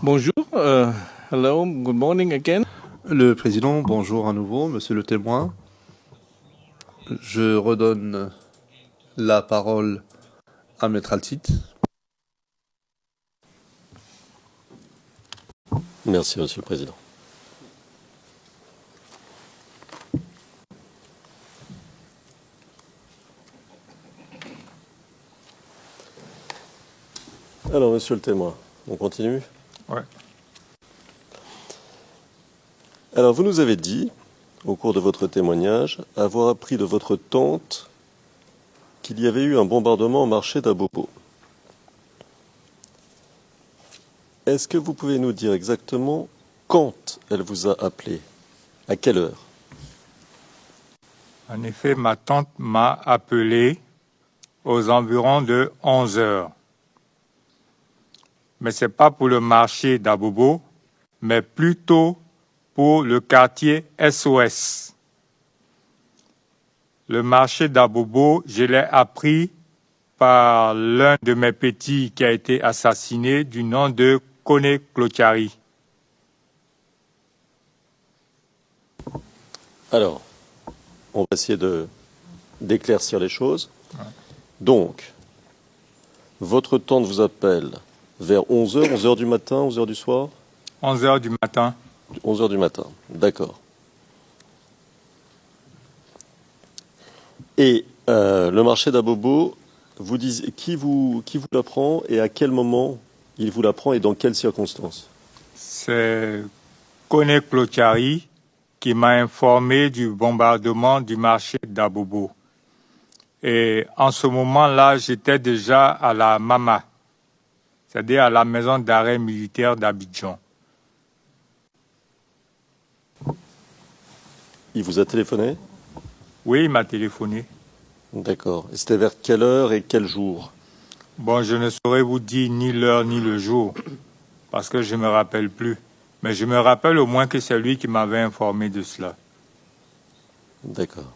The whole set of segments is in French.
Bonjour, hello, good morning again. Le président, bonjour à nouveau, monsieur le témoin. Je redonne la parole à Maître Altit. Merci, monsieur le président. Alors, monsieur le témoin, on continue? Ouais. Alors, vous nous avez dit, au cours de votre témoignage, avoir appris de votre tante qu'il y avait eu un bombardement au marché d'Abobo. Est-ce que vous pouvez nous dire exactement quand elle vous a appelé? À quelle heure? En effet, ma tante m'a appelé aux environs de 11 heures. Mais ce n'est pas pour le marché d'Abobo, mais plutôt pour le quartier SOS. Le marché d'Abobo, je l'ai appris par l'un de mes petits qui a été assassiné du nom de Kone Klochari. Alors, on va essayer d'éclaircir les choses. Ouais. Donc, votre tante vous appelle vers 11h, 11h du matin, 11h du soir? 11h du matin. 11h du matin, d'accord. Et le marché d'Abobo, vous dites, qui vous l'apprend et à quel moment il vous l'apprend et dans quelles circonstances? C'est Kone Klochari qui m'a informé du bombardement du marché d'Abobo. Et en ce moment-là, j'étais déjà à la MAMA, c'est-à-dire à la maison d'arrêt militaire d'Abidjan. Il vous a téléphoné? Oui, il m'a téléphoné. D'accord. Et c'était vers quelle heure et quel jour? Bon, je ne saurais vous dire ni l'heure ni le jour, parce que je ne me rappelle plus. Mais je me rappelle au moins que c'est lui qui m'avait informé de cela. D'accord.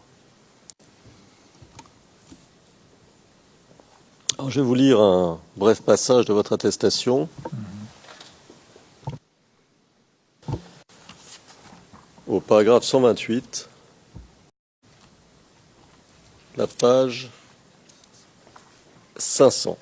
Alors, je vais vous lire un bref passage de votre attestation. Au paragraphe 128, la page 500.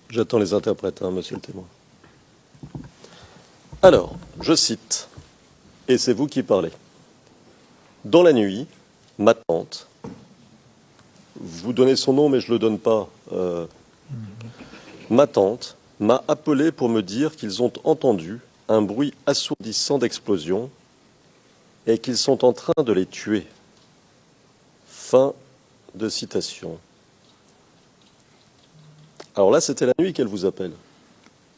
J'attends les interprètes, monsieur le témoin. Alors, je cite, et c'est vous qui parlez. Dans la nuit, ma tante, vous donnez son nom mais je ne le donne pas, ma tante m'a appelé pour me dire qu'ils ont entendu un bruit assourdissant d'explosion et qu'ils sont en train de les tuer. Fin de citation. Alors là, c'était la nuit qu'elle vous appelle.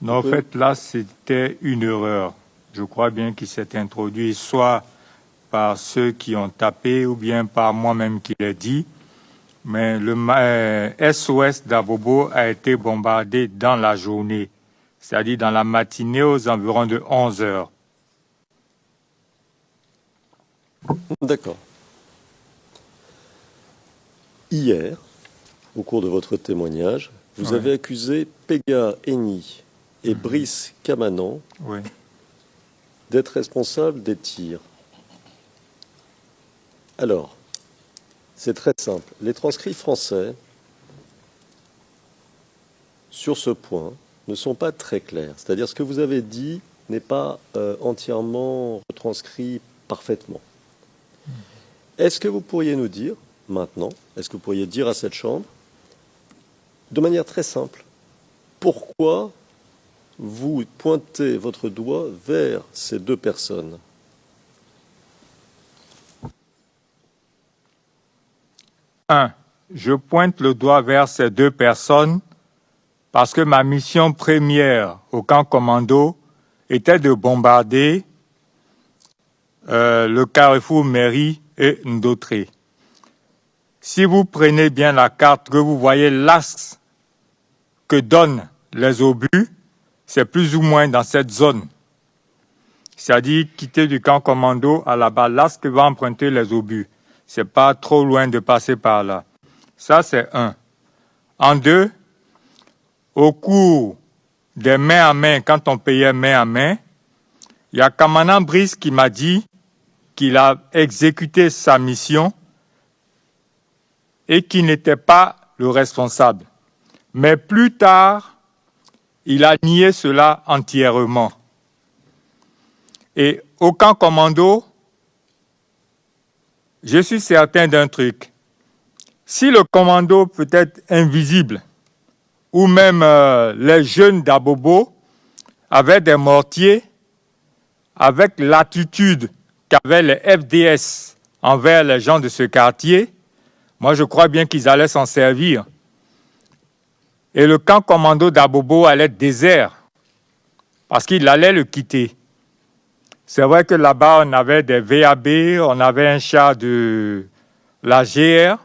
Non, en fait, là, c'était une erreur. Je crois bien qu'il s'est introduit soit par ceux qui ont tapé ou bien par moi-même qui l'ai dit. Mais le SOS d'Abobo a été bombardé dans la journée, c'est-à-dire dans la matinée aux environs de 11 heures. D'accord. Hier, au cours de votre témoignage, vous avez accusé Pega Eni et Brice Kamanan d'être responsables des tirs. Alors, c'est très simple. Les transcrits français, sur ce point, ne sont pas très clairs. C'est-à-dire ce que vous avez dit n'est pas entièrement retranscrit parfaitement. Est-ce que vous pourriez nous dire, maintenant, est-ce que vous pourriez dire à cette Chambre, de manière très simple, pourquoi vous pointez votre doigt vers ces deux personnes? Je pointe le doigt vers ces deux personnes parce que ma mission première au camp commando était de bombarder le carrefour Mairie et Ndotré. si vous prenez bien la carte, que vous voyez l'axe que donnent les obus, c'est plus ou moins dans cette zone. C'est-à-dire quitter du camp commando à la base, l'axe que va emprunter les obus. C'est pas trop loin de passer par là. Ça, c'est un. En deux, au cours des mains à main, quand on payait main à main, il y a Kamanan Brice qui m'a dit qu'il a exécuté sa mission et qu'il n'était pas le responsable. Mais plus tard, il a nié cela entièrement. Et au camp commando, je suis certain d'un truc. Si le commando peut être invisible, ou même les jeunes d'Abobo avaient des mortiers, avec l'attitude qu'avaient les FDS envers les gens de ce quartier, moi je crois bien qu'ils allaient s'en servir. Et le camp commando d'Abobo allait être désert, parce qu'il allait le quitter. C'est vrai que là-bas, on avait des VAB, on avait un char de la GR,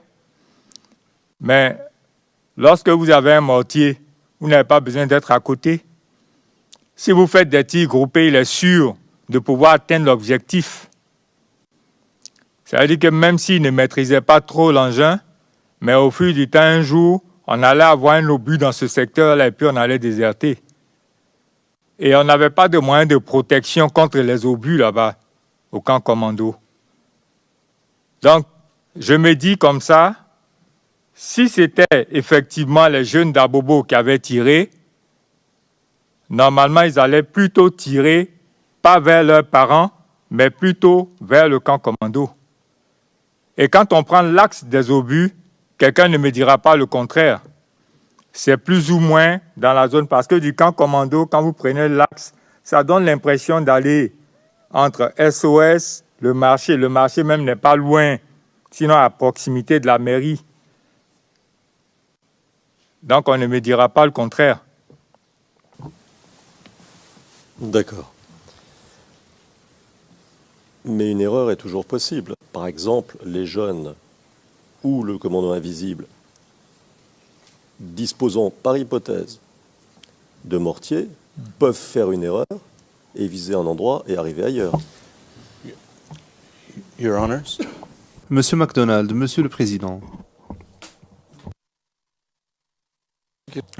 mais lorsque vous avez un mortier, vous n'avez pas besoin d'être à côté. Si vous faites des tirs groupés, il est sûr de pouvoir atteindre l'objectif. Ça veut dire que même s'il ne maîtrisait pas trop l'engin, mais au fil du temps, un jour, on allait avoir un obus dans ce secteur-là et puis on allait déserter. Et on n'avait pas de moyens de protection contre les obus là-bas, au camp commando. Donc, je me dis comme ça, si c'était effectivement les jeunes d'Abobo qui avaient tiré, normalement, ils allaient plutôt tirer, pas vers leurs parents, mais plutôt vers le camp commando. Et quand on prend l'axe des obus, quelqu'un ne me dira pas le contraire. C'est plus ou moins dans la zone, parce que du camp commando, quand vous prenez l'axe, ça donne l'impression d'aller entre SOS, le marché. Le marché même n'est pas loin, sinon à proximité de la mairie. Donc on ne me dira pas le contraire. D'accord. Mais une erreur est toujours possible. Par exemple, les jeunes ou le commandant invisible disposant par hypothèse de mortier peuvent faire une erreur et viser un endroit et arriver ailleurs. Your Honors. Monsieur MacDonald, Monsieur le Président.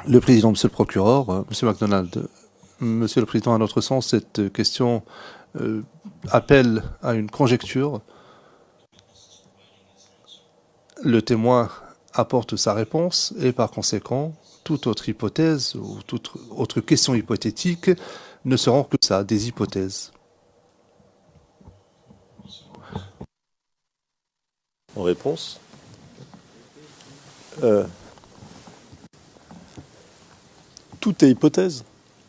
Le Président, Monsieur le Procureur, Monsieur MacDonald, Monsieur le Président, à notre sens, cette question appelle à une conjecture. Le témoin apporte sa réponse et par conséquent, toute autre hypothèse ou toute autre question hypothétique ne seront que ça, des hypothèses. En réponse, tout est hypothèse.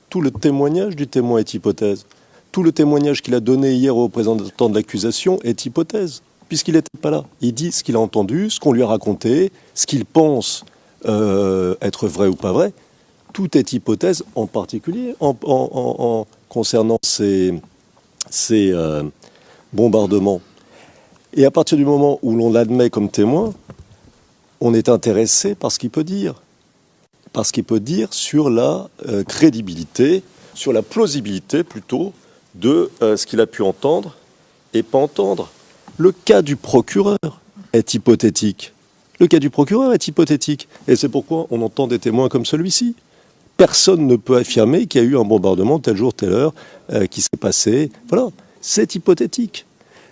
Tout le témoignage du témoin est hypothèse. Tout le témoignage qu'il a donné hier au représentant de l'accusation est hypothèse, puisqu'il n'était pas là. Il dit ce qu'il a entendu, ce qu'on lui a raconté, ce qu'il pense être vrai ou pas vrai. Tout est hypothèse, en particulier en concernant ces bombardements. Et à partir du moment où l'on l'admet comme témoin, on est intéressé par ce qu'il peut dire. Par ce qu'il peut dire sur la crédibilité, sur la plausibilité plutôt, de ce qu'il a pu entendre et pas entendre. Le cas du procureur est hypothétique. Le cas du procureur est hypothétique. Et c'est pourquoi on entend des témoins comme celui-ci. Personne ne peut affirmer qu'il y a eu un bombardement tel jour, telle heure, qui s'est passé. Voilà, c'est hypothétique.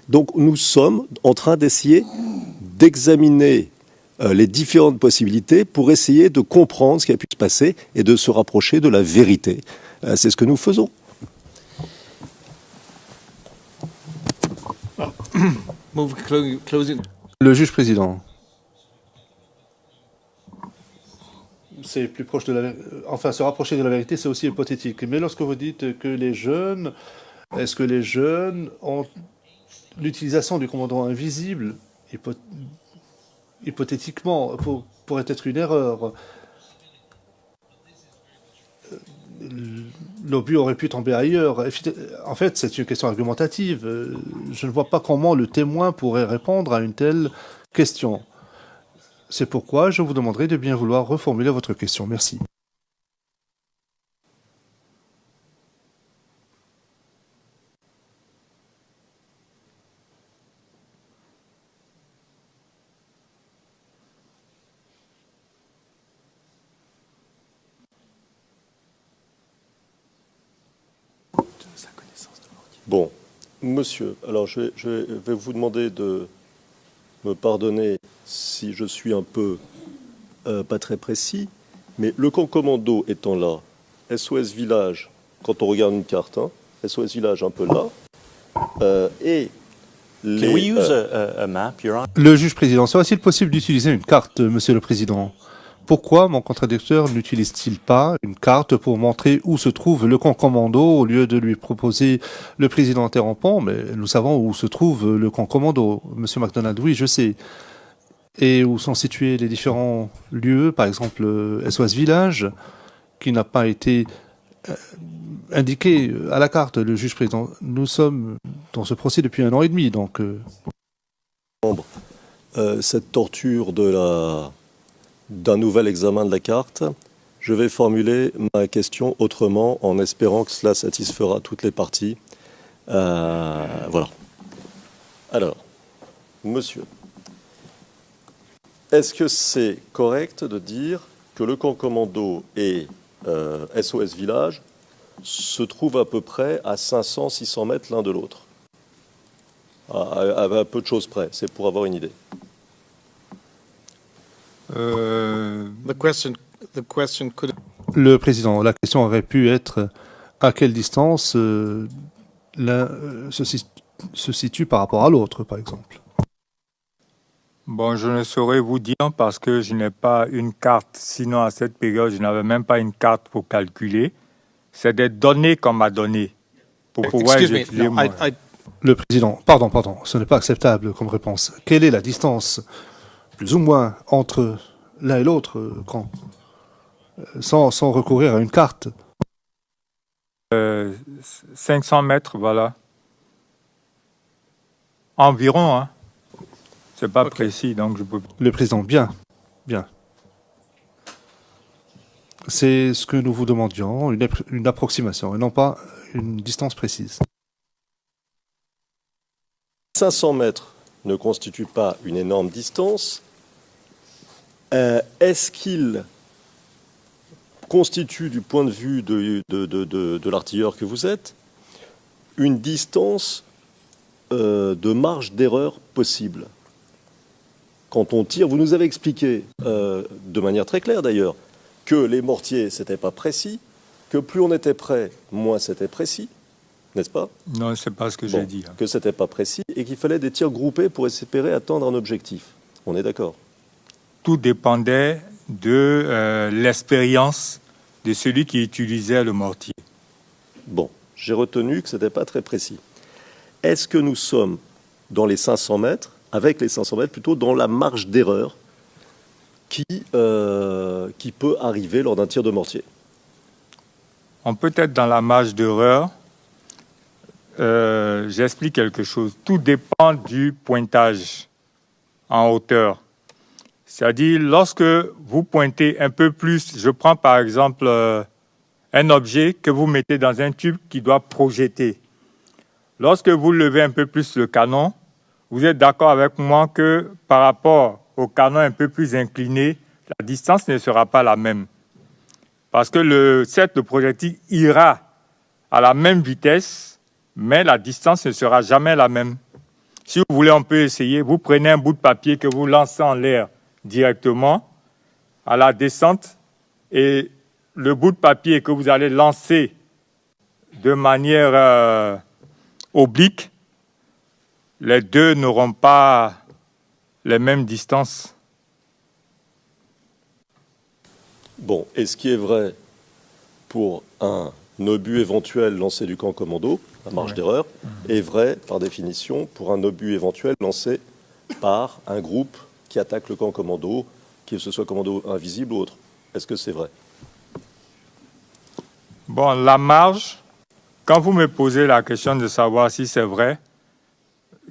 Donc nous sommes en train d'essayer d'examiner les différentes possibilités pour essayer de comprendre ce qui a pu se passer et de se rapprocher de la vérité. C'est ce que nous faisons. Le juge président. C'est plus proche de la... Enfin, se rapprocher de la vérité, c'est aussi hypothétique. Mais lorsque vous dites que les jeunes... Est-ce que les jeunes ont l'utilisation du commandant invisible, hypothétiquement, pourrait être une erreur? L'obus aurait pu tomber ailleurs. En fait, c'est une question argumentative. Je ne vois pas comment le témoin pourrait répondre à une telle question. C'est pourquoi je vous demanderai de bien vouloir reformuler votre question. Merci. Bon, monsieur, alors je vais vous demander de me pardonner si je suis un peu pas très précis, mais le camp commando étant là, SOS Village, quand on regarde une carte, hein, SOS Village un peu là, et Can we use a map, Your Honor? Le juge président, serait-il possible d'utiliser une carte, monsieur le président? Pourquoi mon contradicteur n'utilise-t-il pas une carte pour montrer où se trouve le camp commando au lieu de lui proposer le président interrompant? Mais nous savons où se trouve le camp commando, monsieur MacDonald. Oui, je sais. Et où sont situés les différents lieux, par exemple SOS Village, qui n'a pas été indiqué à la carte, le juge président. Nous sommes dans ce procès depuis 1 an et demi, donc... cette torture d'un nouvel examen de la carte, je vais formuler ma question autrement en espérant que cela satisfera toutes les parties. Voilà. Alors, monsieur, est-ce que c'est correct de dire que le camp commando et SOS Village se trouvent à peu près à 500-600 mètres l'un de l'autre? À peu de choses près, c'est pour avoir une idée. The question could... Le président, la question aurait pu être à quelle distance l'un se situe par rapport à l'autre, par exemple. Bon, je ne saurais vous dire parce que je n'ai pas une carte. Sinon, à cette période, je n'avais même pas une carte pour calculer. C'est des données qu'on m'a données pour pouvoir Excuse me, étudier. no, Le président, pardon, ce n'est pas acceptable comme réponse. Quelle est la distance, plus ou moins, entre l'un et l'autre camp, sans recourir à une carte? 500 mètres, voilà. Environ, hein. C'est pas précis, donc je peux... Le président, bien. C'est ce que nous vous demandions, une approximation, et non pas une distance précise. 500 mètres ne constitue pas une énorme distance. Est-ce qu'il constitue, du point de vue de l'artilleur que vous êtes, une distance de marge d'erreur possible? Quand on tire, vous nous avez expliqué, de manière très claire d'ailleurs, que les mortiers, c'était pas précis, que plus on était près, moins c'était précis, n'est-ce pas? Non, c'est pas ce que j'ai dit. Hein. Que c'était pas précis et qu'il fallait des tirs groupés pour espérer atteindre un objectif. On est d'accord? Tout dépendait de l'expérience de celui qui utilisait le mortier. Bon, j'ai retenu que c'était pas très précis. Est-ce que nous sommes dans les 500 mètres, avec les 500 mètres, plutôt dans la marge d'erreur qui peut arriver lors d'un tir de mortier? On peut être dans la marge d'erreur. J'explique quelque chose. Tout dépend du pointage en hauteur. C'est-à-dire, lorsque vous pointez un peu plus, je prends par exemple un objet que vous mettez dans un tube qui doit projeter. Lorsque vous levez un peu plus le canon, vous êtes d'accord avec moi que par rapport au canon un peu plus incliné, la distance ne sera pas la même. Parce que le set de projectile ira à la même vitesse, mais la distance ne sera jamais la même. Si vous voulez, on peut essayer. Vous prenez un bout de papier que vous lancez en l'air directement à la descente et le bout de papier que vous allez lancer de manière oblique, les deux n'auront pas les mêmes distances. Bon, et ce qui est vrai pour un obus éventuel lancé du camp commando, la marge d'erreur, est vrai, par définition, pour un obus éventuel lancé par un groupe qui attaque le camp commando, que ce soit commando invisible ou autre. Est-ce que c'est vrai? Bon, la marge, quand vous me posez la question de savoir si c'est vrai,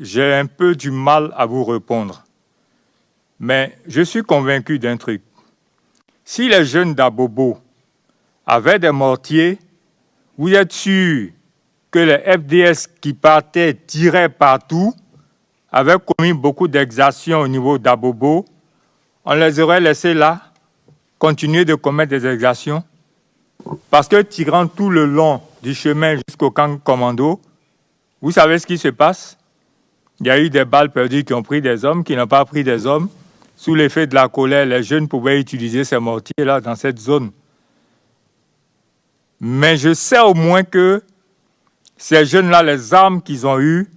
j'ai un peu du mal à vous répondre. Mais je suis convaincu d'un truc. Si les jeunes d'Abobo avaient des mortiers, vous êtes sûr que les FDS qui partaient, tiraient partout, avaient commis beaucoup d'exactions au niveau d'Abobo, on les aurait laissés là, continuer de commettre des exactions. Parce que tirant tout le long du chemin jusqu'au camp commando, vous savez ce qui se passe? Il y a eu des balles perdues qui ont pris des hommes, qui n'ont pas pris des hommes. Sous l'effet de la colère, les jeunes pouvaient utiliser ces mortiers-là dans cette zone. Mais je sais au moins que ces jeunes-là, les armes qu'ils ont eues,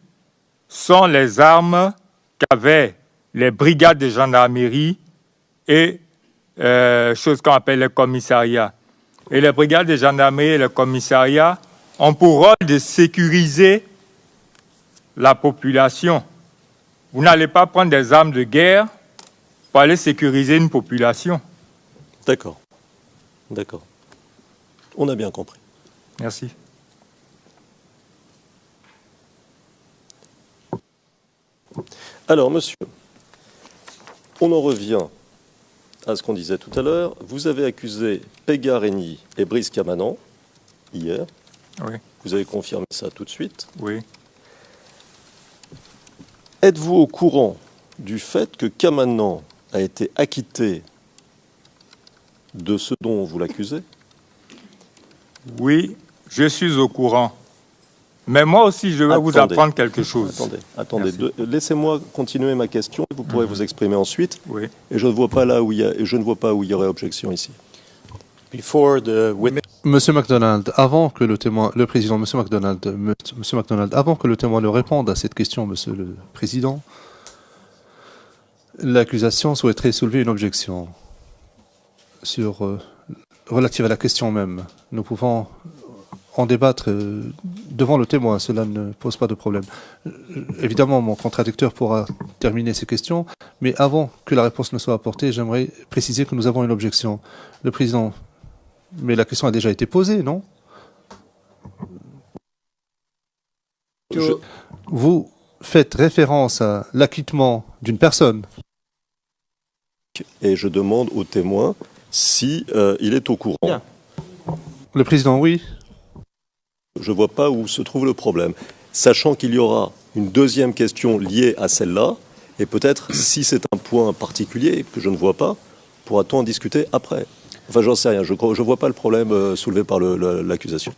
sont les armes qu'avaient les brigades de gendarmerie et choses qu'on appelle les commissariats. Et les brigades de gendarmerie et les commissariats ont pour rôle de sécuriser la population. Vous n'allez pas prendre des armes de guerre pour aller sécuriser une population. D'accord. D'accord. On a bien compris. Merci. Alors, monsieur, on en revient à ce qu'on disait tout à l'heure. Vous avez accusé Pega Reni et Brice Camanan hier. Oui. Vous avez confirmé ça tout de suite. Oui. Êtes-vous au courant du fait que Camanan a été acquitté de ce dont vous l'accusez? Oui, je suis au courant. Mais moi aussi, je vais vous apprendre quelque chose. Attendez. Laissez-moi continuer ma question. Vous pourrez vous exprimer ensuite. Oui. Et je ne vois pas là où il y aurait objection ici. Monsieur MacDonald, avant que le témoin, le président, Monsieur MacDonald, avant que le témoin ne réponde à cette question, Monsieur le Président, l'accusation souhaiterait soulever une objection relative à la question même. Nous pouvons en débattre devant le témoin, cela ne pose pas de problème. Évidemment, mon contradicteur pourra terminer ses questions, mais avant que la réponse ne soit apportée, j'aimerais préciser que nous avons une objection. Le président, mais la question a déjà été posée, non? Vous faites référence à l'acquittement d'une personne. Et je demande au témoin si il est au courant. Bien. Le président, oui. Je ne vois pas où se trouve le problème. Sachant qu'il y aura une deuxième question liée à celle-là, et peut-être, si c'est un point particulier que je ne vois pas, pourra-t-on en discuter après? Enfin, j'en sais rien. Je ne vois pas le problème soulevé par l'accusation.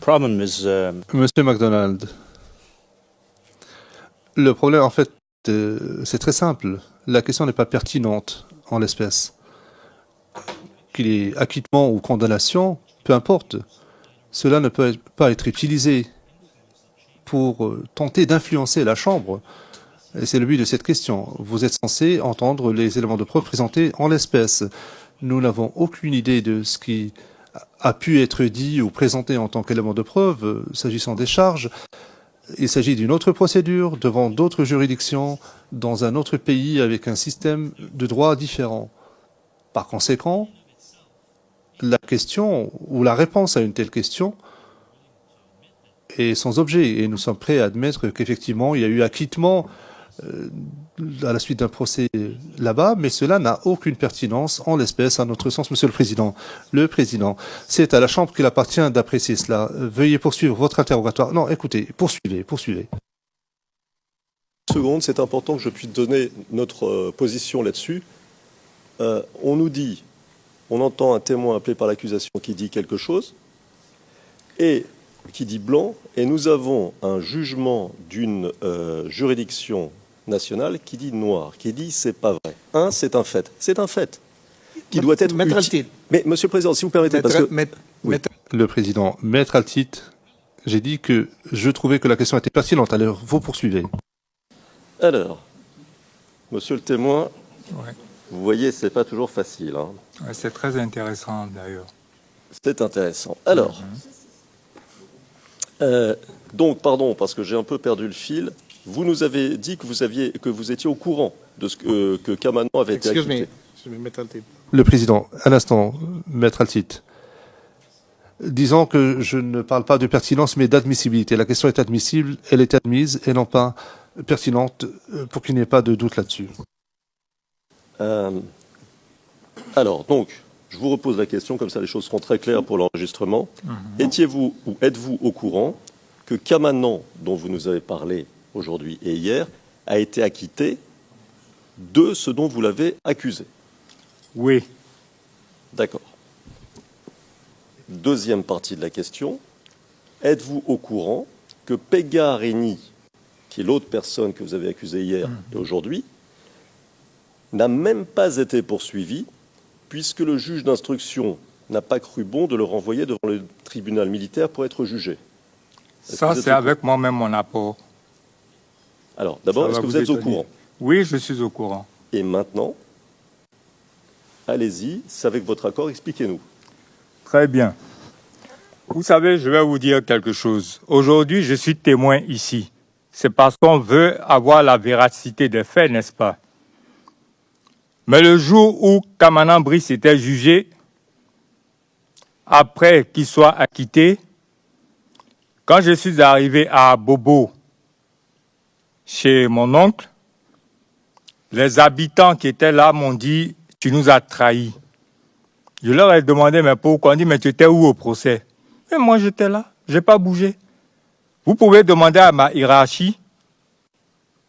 Monsieur MacDonald, le problème, en fait, c'est très simple. La question n'est pas pertinente en l'espèce. Qu'il y ait acquittement ou condamnation, peu importe. Cela ne peut pas être utilisé pour tenter d'influencer la Chambre. Et c'est le but de cette question. Vous êtes censé entendre les éléments de preuve présentés en l'espèce. Nous n'avons aucune idée de ce qui a pu être dit ou présenté en tant qu'élément de preuve s'agissant des charges. Il s'agit d'une autre procédure devant d'autres juridictions dans un autre pays avec un système de droit différent. Par conséquent, la question ou la réponse à une telle question est sans objet et nous sommes prêts à admettre qu'effectivement il y a eu acquittement à la suite d'un procès là-bas, mais cela n'a aucune pertinence en l'espèce à notre sens, Monsieur le Président. Le Président, c'est à la Chambre qu'il appartient d'apprécier cela. Veuillez poursuivre votre interrogatoire. Non, écoutez, poursuivez. Seconde, c'est important que je puisse donner notre position là-dessus. On nous dit, on entend un témoin appelé par l'accusation qui dit quelque chose, et qui dit blanc, et nous avons un jugement d'une juridiction nationale qui dit noir, qui dit c'est pas vrai. C'est un fait. C'est un fait qui doit être utile. Mais Monsieur le Président, si vous permettez, parce que... Oui. Le Président, Maître Altit, j'ai dit que je trouvais que la question était pertinente, alors vous poursuivez. Alors, Monsieur le témoin, Ouais. vous voyez, c'est pas toujours facile. Hein. Ouais, c'est très intéressant d'ailleurs. C'est intéressant. Alors, donc, pardon, parce que j'ai un peu perdu le fil, vous nous avez dit que vous étiez au courant de ce que Camanan avait été acquitté. Le Président, un instant, Maître Altit. Disons que je ne parle pas de pertinence, mais d'admissibilité. La question est admissible, elle est admise, et non pas pertinente, pour qu'il n'y ait pas de doute là-dessus. Alors, donc, je vous repose la question, comme ça les choses seront très claires pour l'enregistrement. Étiez-vous ou êtes-vous au courant que Kamanan, dont vous nous avez parlé aujourd'hui et hier, a été acquitté de ce dont vous l'avez accusé? Oui. D'accord. Deuxième partie de la question. Êtes-vous au courant que Pega Reni, qui est l'autre personne que vous avez accusée hier et aujourd'hui, n'a même pas été poursuivi puisque le juge d'instruction n'a pas cru bon de le renvoyer devant le tribunal militaire pour être jugé? Ça, c'est avec moi-même mon apport. Alors, d'abord, est-ce que vous êtes au courant? Oui, je suis au courant. Et maintenant, allez-y, c'est avec votre accord, expliquez-nous. Très bien. Vous savez, je vais vous dire quelque chose. Aujourd'hui, je suis témoin ici. C'est parce qu'on veut avoir la véracité des faits, n'est-ce pas? Mais le jour où Kamanan Brice était jugé, après qu'il soit acquitté, quand je suis arrivé à Bobo, chez mon oncle, les habitants qui étaient là m'ont dit « Tu nous as trahis ». Je leur ai demandé « Mais pourquoi ?» On dit « Mais tu étais où au procès ?» Et moi, j'étais là, je n'ai pas bougé. Vous pouvez demander à ma hiérarchie,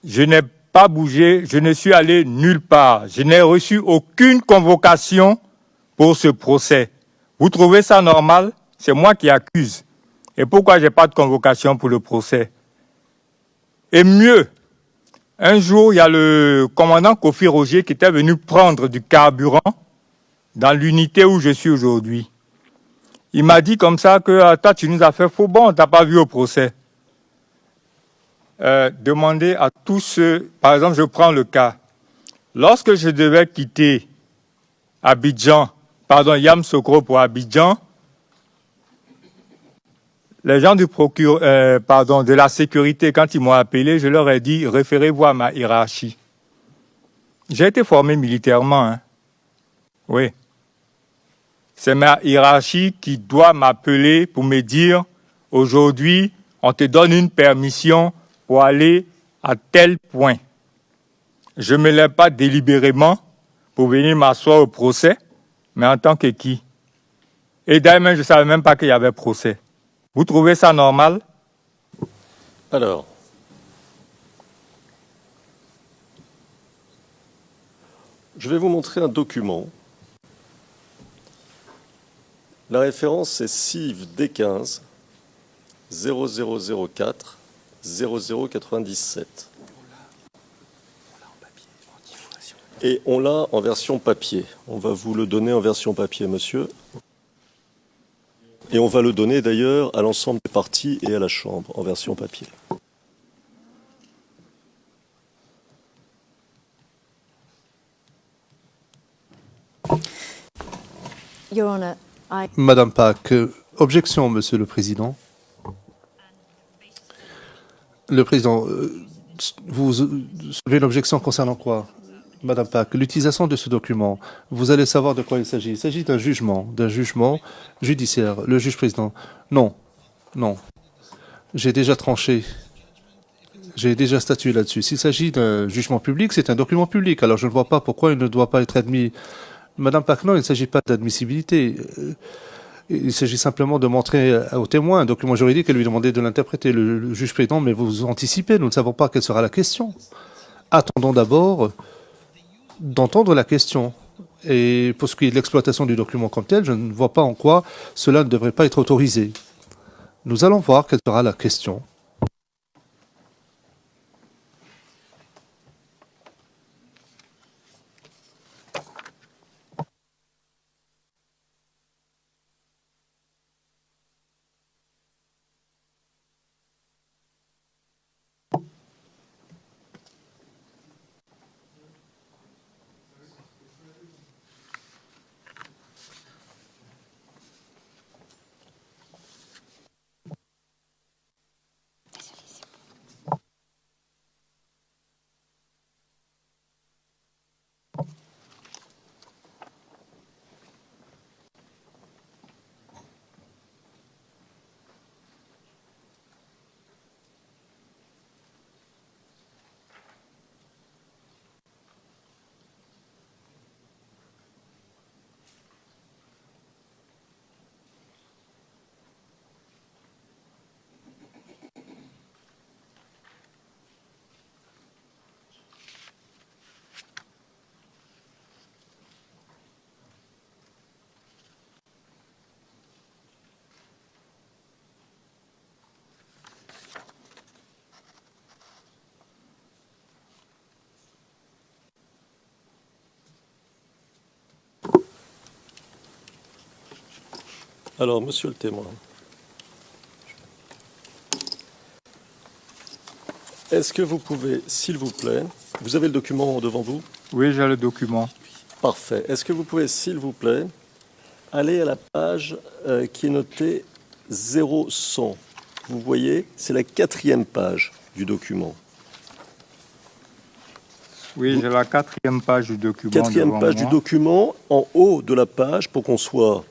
je n'ai pas bougé, je ne suis allé nulle part. Je n'ai reçu aucune convocation pour ce procès. Vous trouvez ça normal? C'est moi qui accuse. Et pourquoi je n'ai pas de convocation pour le procès? Et mieux, un jour, il y a le commandant Kofi Roger qui était venu prendre du carburant dans l'unité où je suis aujourd'hui. Il m'a dit comme ça que toi, tu nous as fait faux bon, on ne t'a pas vu au procès. Demandez à tous ceux, par exemple, je prends le cas. Lorsque je devais quitter Abidjan, Yamoussoukro pour Abidjan, les gens de la sécurité, quand ils m'ont appelé, je leur ai dit, référez-vous à ma hiérarchie. J'ai été formé militairement, hein. Oui. C'est ma hiérarchie qui doit m'appeler pour me dire, aujourd'hui, on te donne une permission pour aller à tel point. Je ne me lève pas délibérément pour venir m'asseoir au procès, mais en tant que qui? Et d'ailleurs, je ne savais même pas qu'il y avait procès. Vous trouvez ça normal? Alors, je vais vous montrer un document. La référence, c'est CIV D15 0004 0097. Et on l'a en version papier. On va vous le donner en version papier, monsieur. Et on va le donner d'ailleurs à l'ensemble des partis et à la Chambre en version papier. Your Honor, Madame Pack, objection, Monsieur le Président. Le Président, vous soulevez l'objection concernant quoi? Madame Pack, l'utilisation de ce document, vous allez savoir de quoi il s'agit. Il s'agit d'un jugement judiciaire. Le juge président, non, non. J'ai déjà tranché. J'ai déjà statué là-dessus. S'il s'agit d'un jugement public, c'est un document public. Alors je ne vois pas pourquoi il ne doit pas être admis. Madame Pack, non, il ne s'agit pas d'admissibilité. Il s'agit simplement de montrer au témoin un document juridique et lui demander de l'interpréter. Le juge président, mais vous anticipez, nous ne savons pas quelle sera la question. Attendons d'abord d'entendre la question. Et pour ce qui est de l'exploitation du document comme tel, je ne vois pas en quoi cela ne devrait pas être autorisé. Nous allons voir quelle sera la question. Alors, monsieur le témoin, est-ce que vous pouvez, s'il vous plaît, vous avez le document devant vous? Oui, j'ai le document. Parfait. Est-ce que vous pouvez, s'il vous plaît, aller à la page qui est notée 0100? Vous voyez, c'est la 4e page du document. Oui, j'ai la 4e page du document. 4e page du document, en haut de la page, pour qu'on soit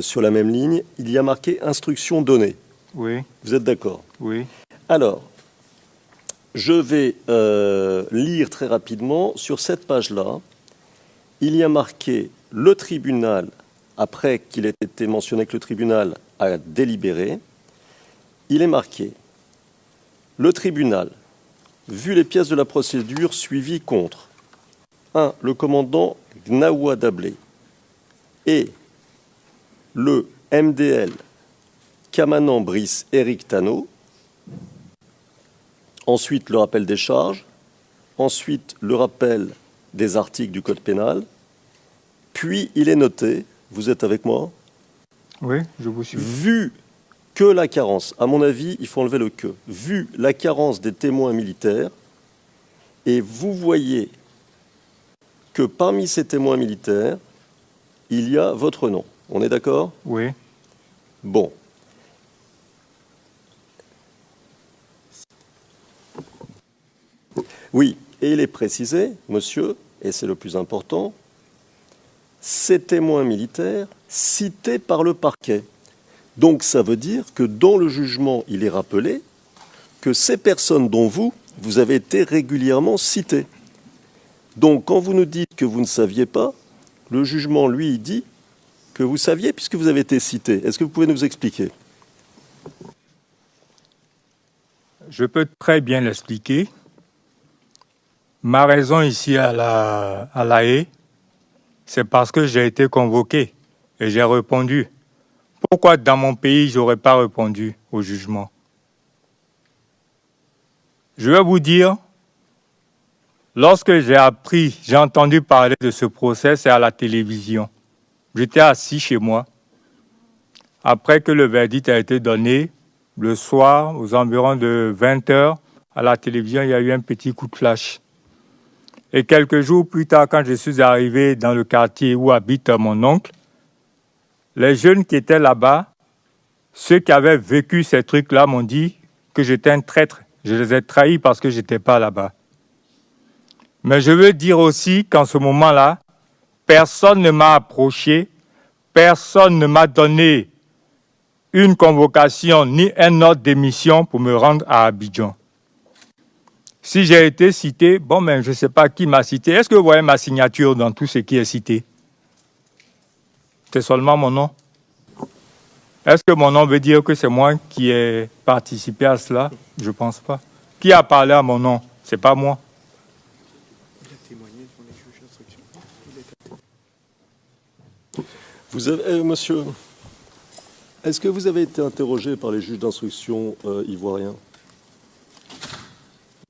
sur la même ligne, il y a marqué « Instruction donnée ». Oui. Vous êtes d'accord? Oui. Alors, je vais lire très rapidement. Sur cette page-là, il y a marqué « Le tribunal », après qu'il ait été mentionné que le tribunal a délibéré, il est marqué « Le tribunal, vu les pièces de la procédure suivies contre 1. Le commandant Gnawa Dablé et le MDL Kamanan Brice Éric Tano, ensuite le rappel des charges, ensuite le rappel des articles du Code pénal, puis il est noté, vous êtes avec moi? Oui, je vous suis. Vu que la carence, à mon avis, il faut enlever le que, vu la carence des témoins militaires, et vous voyez que parmi ces témoins militaires, il y a votre nom. On est d'accord? Oui. Bon. Oui, et il est précisé, monsieur, et c'est le plus important, ces témoins militaires cités par le parquet. Donc ça veut dire que dans le jugement, il est rappelé que ces personnes dont vous avez été régulièrement cités. Donc quand vous nous dites que vous ne saviez pas, le jugement, lui, il dit que vous saviez puisque vous avez été cité. Est-ce que vous pouvez nous expliquer? Je peux très bien l'expliquer. Ma raison ici à La Haye, c'est parce que j'ai été convoqué et j'ai répondu. Pourquoi dans mon pays, je n'aurais pas répondu au jugement? Je vais vous dire, lorsque j'ai entendu parler de ce procès, c'est à la télévision. J'étais assis chez moi. Après que le verdict a été donné, le soir, aux environs de 20h, à la télévision, il y a eu un petit coup de flash. Et quelques jours plus tard, quand je suis arrivé dans le quartier où habite mon oncle, les jeunes qui étaient là-bas, ceux qui avaient vécu ces trucs-là m'ont dit que j'étais un traître. Je les ai trahis parce que je n'étais pas là-bas. Mais je veux dire aussi qu'en ce moment-là, personne ne m'a approché, personne ne m'a donné une convocation ni un ordre d'émission pour me rendre à Abidjan. Si j'ai été cité, je ne sais pas qui m'a cité. Est-ce que vous voyez ma signature dans tout ce qui est cité? C'est seulement mon nom. Est-ce que mon nom veut dire que c'est moi qui ai participé à cela? Je ne pense pas. Qui a parlé à mon nom? Ce n'est pas moi. Vous avez, monsieur, est-ce que vous avez été interrogé par les juges d'instruction ivoiriens?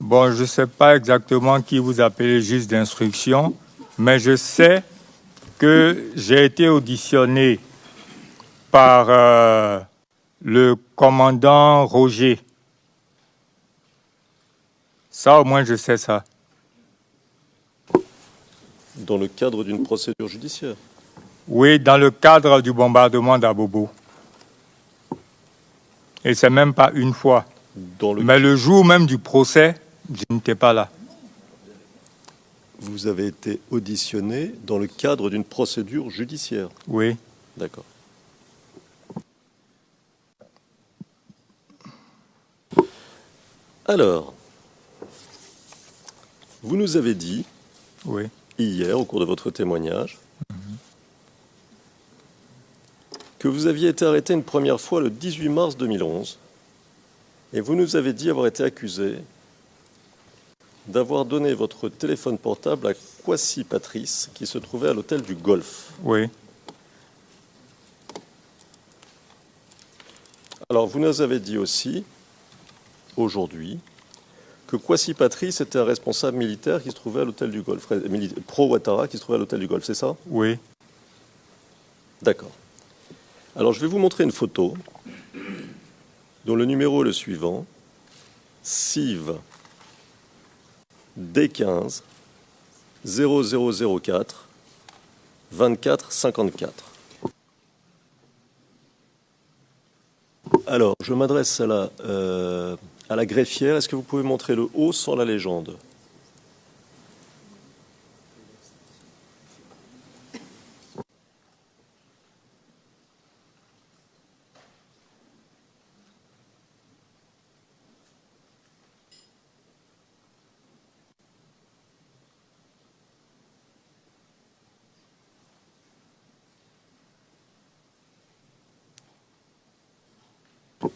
Bon, je ne sais pas exactement qui vous appelez juge d'instruction, mais je sais que j'ai été auditionné par le commandant Roger. Ça, au moins, je sais ça. Dans le cadre d'une procédure judiciaire? Oui, dans le cadre du bombardement d'Abobo. Et c'est même pas une fois. Mais le jour même du procès, je n'étais pas là. Vous avez été auditionné dans le cadre d'une procédure judiciaire? Oui. D'accord. Alors, vous nous avez dit, oui, hier, au cours de votre témoignage, que vous aviez été arrêté une première fois le 18 mars 2011, et vous nous avez dit avoir été accusé d'avoir donné votre téléphone portable à Kwasi Patrice, qui se trouvait à l'hôtel du Golfe. Oui. Alors, vous nous avez dit aussi, aujourd'hui, que Kwasi Patrice était un responsable militaire qui se trouvait à l'hôtel du Golfe, pro-Ouattara, qui se trouvait à l'hôtel du Golfe, c'est ça? Oui. D'accord. Alors, je vais vous montrer une photo dont le numéro est le suivant. CIV D15 0004 24 54. Alors, je m'adresse à la greffière. Est-ce que vous pouvez montrer le haut sans la légende?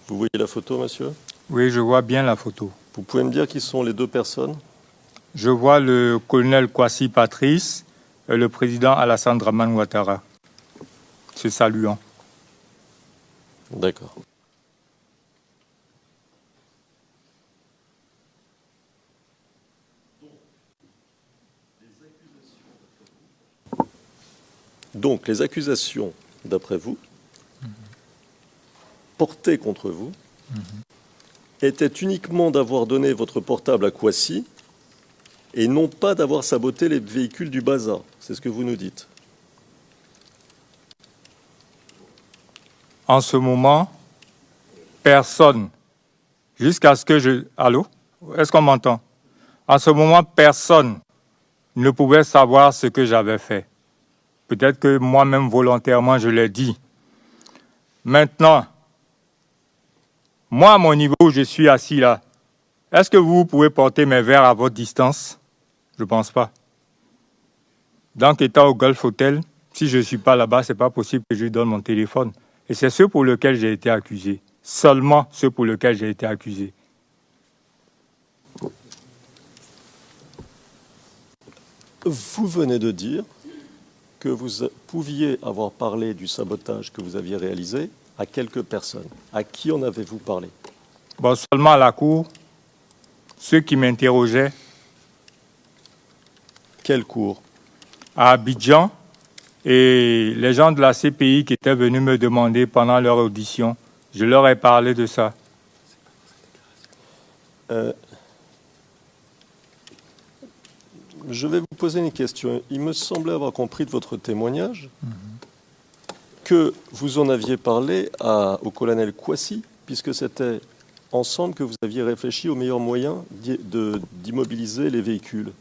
Vous voyez la photo, monsieur? Oui, je vois bien la photo. Vous pouvez me dire qui sont les deux personnes? Je vois le colonel Kwasi Patrice et le président Alassane Dramane Ouattara se saluant. D'accord. Donc, les accusations, d'après vous, portées contre vous, étaient uniquement d'avoir donné votre portable à Kwasi et non pas d'avoir saboté les véhicules du bazar. C'est ce que vous nous dites. En ce moment, personne, jusqu'à ce que je... Allô? Est-ce qu'on m'entend? En ce moment, personne ne pouvait savoir ce que j'avais fait. Peut-être que moi-même, volontairement, je l'ai dit. Maintenant, moi, à mon niveau où je suis assis là, est-ce que vous pouvez porter mes verres à votre distance? Je ne pense pas. Donc, étant au Golf Hotel, si je ne suis pas là-bas, ce n'est pas possible que je lui donne mon téléphone. Et c'est ce pour lequel j'ai été accusé. Seulement ce pour lequel j'ai été accusé. Vous venez de dire que vous pouviez avoir parlé du sabotage que vous aviez réalisé à quelques personnes. À qui en avez-vous parlé? Bon, seulement à la cour, ceux qui m'interrogeaient. Quelle cour? À Abidjan, et les gens de la CPI qui étaient venus me demander pendant leur audition, je leur ai parlé de ça. Je vais vous poser une question. Il me semblait avoir compris de votre témoignage que vous en aviez parlé au colonel Kwasi, puisque c'était ensemble que vous aviez réfléchi au meilleur moyen d'immobiliser les véhicules.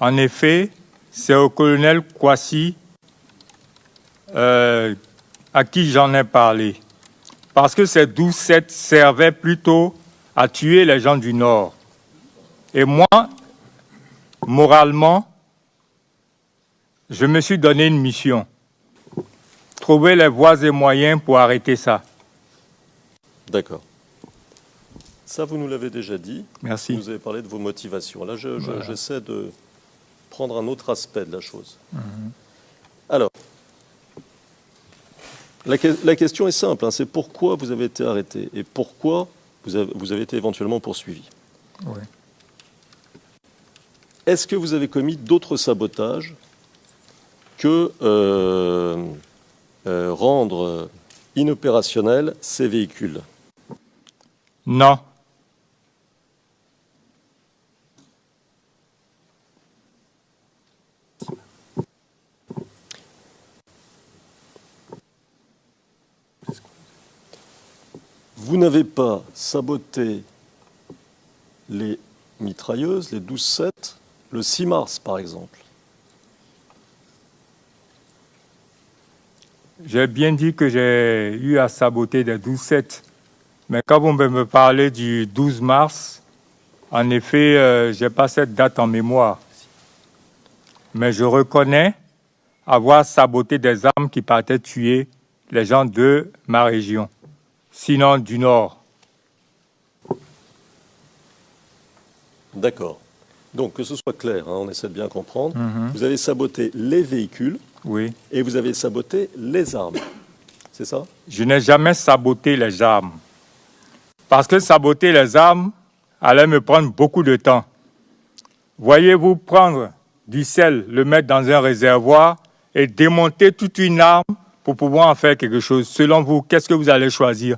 En effet, c'est au colonel Kwasi à qui j'en ai parlé. Parce que ces 12-7 servaient plutôt à tuer les gens du Nord. Et moi, moralement, je me suis donné une mission. Trouver les voies et moyens pour arrêter ça. D'accord. Ça, vous nous l'avez déjà dit. Merci. Vous nous avez parlé de vos motivations. Là, j'essaie de prendre un autre aspect de la chose. Alors, la question est simple, hein, c'est pourquoi vous avez été arrêté et pourquoi vous avez été éventuellement poursuivi. Oui. Est-ce que vous avez commis d'autres sabotages que rendre inopérationnels ces véhicules? Non. Vous n'avez pas saboté les mitrailleuses, les 12-7, le 6 mars par exemple? J'ai bien dit que j'ai eu à saboter des 12-7. Mais quand vous me parlez du 12 mars, en effet, je n'ai pas cette date en mémoire. Mais je reconnais avoir saboté des armes qui partaient tuer les gens de ma région, sinon du Nord. D'accord. Donc, que ce soit clair, hein, on essaie de bien comprendre. Vous avez saboté les véhicules, Oui. et vous avez saboté les armes. C'est ça? Je n'ai jamais saboté les armes. Parce que saboter les armes allait me prendre beaucoup de temps. Voyez-vous prendre du sel, le mettre dans un réservoir et démonter toute une arme pour pouvoir en faire quelque chose. Selon vous, qu'est-ce que vous allez choisir?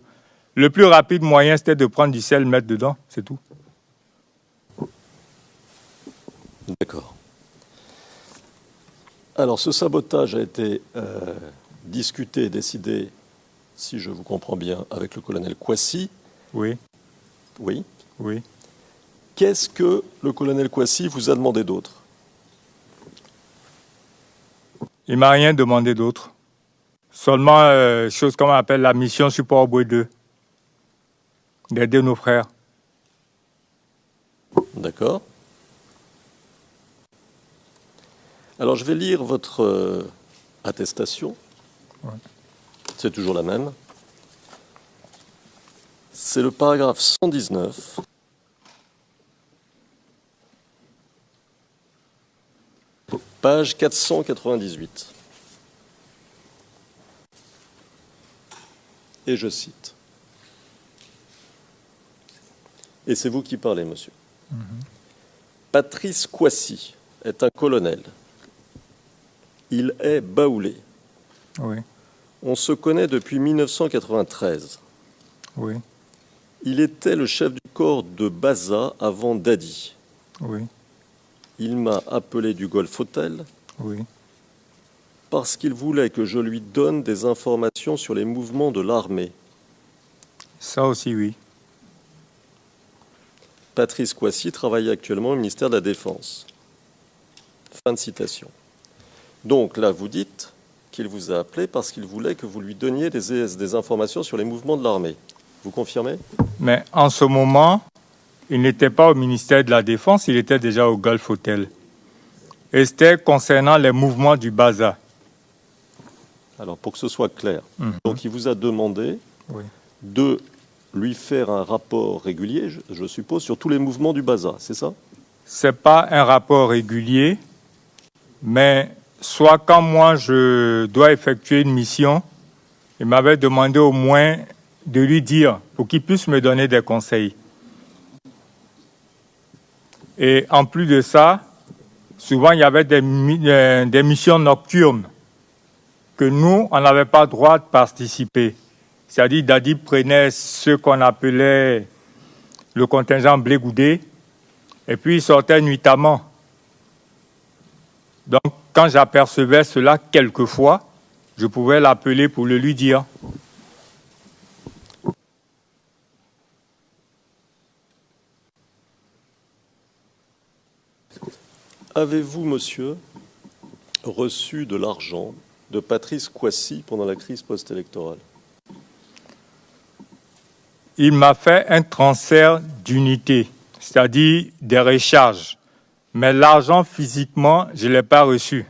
Le plus rapide moyen, c'était de prendre du sel, mettre dedans, c'est tout. D'accord. Alors, ce sabotage a été discuté et décidé, si je vous comprends bien, avec le colonel Kouassi. Oui, Oui. oui. Qu'est-ce que le colonel Kouassi vous a demandé d'autre? Il m'a rien demandé d'autre. Seulement, chose qu'on appelle la mission support Boué 2. D'aider nos frères. D'accord. Alors, je vais lire votre attestation. Ouais. C'est toujours la même. C'est le paragraphe 119. Page 498. Et je cite. Et c'est vous qui parlez, monsieur. Patrice Kouassi est un colonel. Il est baoulé. Oui, On se connaît depuis 1993. oui, Il était le chef du corps de Baza avant Dadi. oui, Il m'a appelé du Golf Hotel oui. parce qu'il voulait que je lui donne des informations sur les mouvements de l'armée. Ça aussi, oui. Patrice Kouassi travaille actuellement au ministère de la Défense. Fin de citation. Donc là, vous dites qu'il vous a appelé parce qu'il voulait que vous lui donniez des informations sur les mouvements de l'armée. Vous confirmez? Mais en ce moment, il n'était pas au ministère de la Défense, il était déjà au Golf Hotel. Et c'était concernant les mouvements du Baza. Alors, pour que ce soit clair, donc il vous a demandé Oui. de lui faire un rapport régulier, je suppose, sur tous les mouvements du Baza, c'est ça? C'est pas un rapport régulier, mais soit quand moi je dois effectuer une mission, il m'avait demandé au moins de lui dire pour qu'il puisse me donner des conseils. Et en plus de ça, souvent il y avait des missions nocturnes que nous, on n'avait pas droit de participer. C'est-à-dire Dadi prenait ce qu'on appelait le contingent blé-goudé et puis il sortait nuitamment. Donc, quand j'apercevais cela quelquefois, je pouvais l'appeler pour le lui dire. Avez-vous, monsieur, reçu de l'argent de Patrice Kouassi pendant la crise post-électorale? Il m'a fait un transfert d'unités, c'est-à-dire des recharges. Mais l'argent, physiquement, je ne l'ai pas reçu.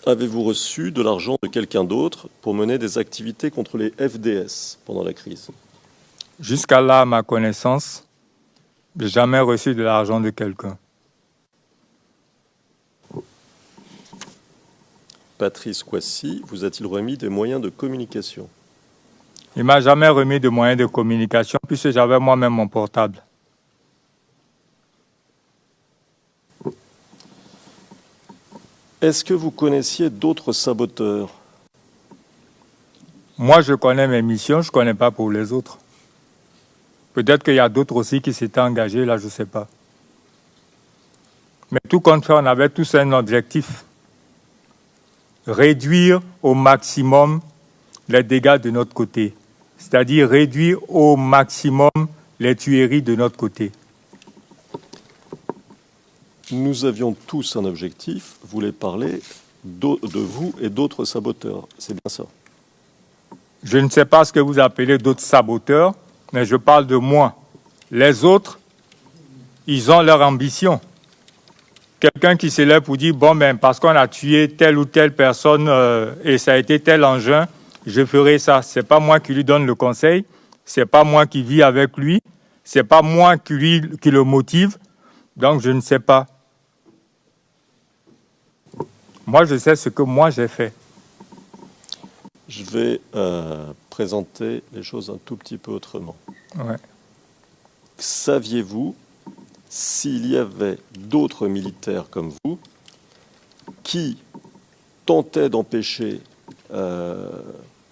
Avez-vous reçu de l'argent de quelqu'un d'autre pour mener des activités contre les FDS pendant la crise? Jusqu'à là, à ma connaissance, je n'ai jamais reçu de l'argent de quelqu'un. Patrice Kouassi vous a-t-il remis des moyens de communication? Il ne m'a jamais remis de moyens de communication puisque j'avais moi-même mon portable. Est-ce que vous connaissiez d'autres saboteurs? Moi, je connais mes missions, je ne connais pas pour les autres. Peut-être qu'il y a d'autres aussi qui s'étaient engagés, là, je ne sais pas. Mais tout compte fait, on avait tous un objectif. Réduire au maximum les dégâts de notre côté. C'est-à-dire réduire au maximum les tueries de notre côté. Nous avions tous un objectif, vous voulez parler de vous et d'autres saboteurs, c'est bien ça? Je ne sais pas ce que vous appelez d'autres saboteurs, mais je parle de moi. Les autres, ils ont leur ambition. Quelqu'un qui se lève pour dire, bon, ben, parce qu'on a tué telle ou telle personne et ça a été tel engin, je ferai ça. Ce n'est pas moi qui lui donne le conseil, ce n'est pas moi qui vis avec lui, ce n'est pas moi qui le motive, donc je ne sais pas. Moi, je sais ce que moi j'ai fait. Je vais présenter les choses un tout petit peu autrement. Ouais. saviez-vous s'il y avait d'autres militaires comme vous qui tentaient d'empêcher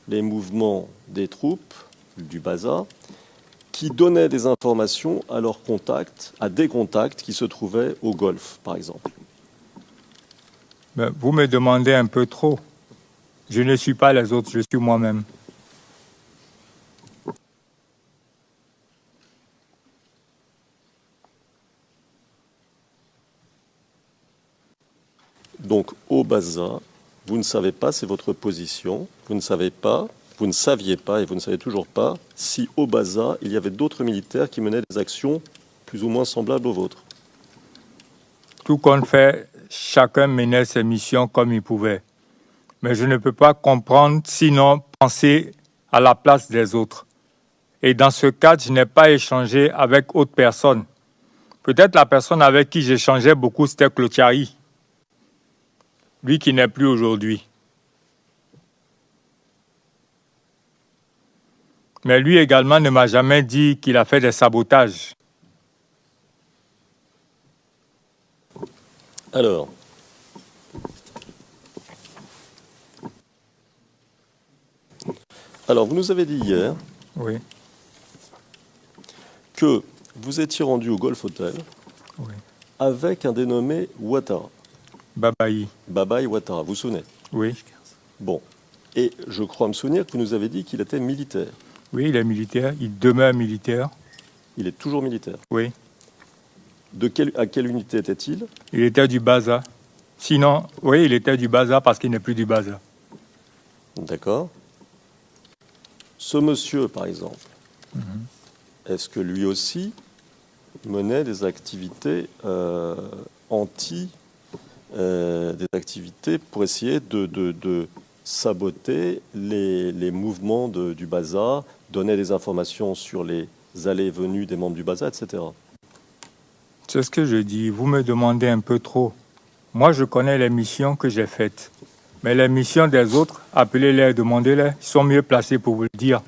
les mouvements des troupes du Baza, qui donnaient des informations à leurs contacts, à des contacts qui se trouvaient au Golfe, par exemple? Ben, vous me demandez un peu trop. Je ne suis pas les autres, je suis moi-même. Donc, au Baza, vous ne savez pas, c'est votre position, vous ne saviez pas, et vous ne savez toujours pas si au Baza, il y avait d'autres militaires qui menaient des actions plus ou moins semblables aux vôtres. Tout compte fait, chacun menait ses missions comme il pouvait. Mais je ne peux pas comprendre, sinon penser à la place des autres. Et dans ce cadre, je n'ai pas échangé avec autre personne. Peut-être la personne avec qui j'échangeais beaucoup, c'était Clotiari. Lui qui n'est plus aujourd'hui. Mais lui également ne m'a jamais dit qu'il a fait des sabotages. Alors, vous nous avez dit hier Oui, que vous étiez rendu au Golf Hotel oui. avec un dénommé Ouattara. Babaï. Babaï Ouattara, vous vous souvenez? Oui. Bon. Et je crois me souvenir que vous nous avez dit qu'il était militaire. Oui, il est militaire. Il demeure militaire. Il est toujours militaire. Oui. À quelle unité était-il? Il était du Baza. Sinon, oui, il était du Baza parce qu'il n'est plus du Baza. D'accord. Ce monsieur, par exemple, est-ce que lui aussi menait des activités des activités pour essayer de saboter les mouvements du Baza, donner des informations sur les allées et venues des membres du Baza, etc. C'est ce que je dis. Vous me demandez un peu trop. Moi, je connais les missions que j'ai faites. Mais les missions des autres, appelez-les, demandez-les. Ils sont mieux placés pour vous le dire.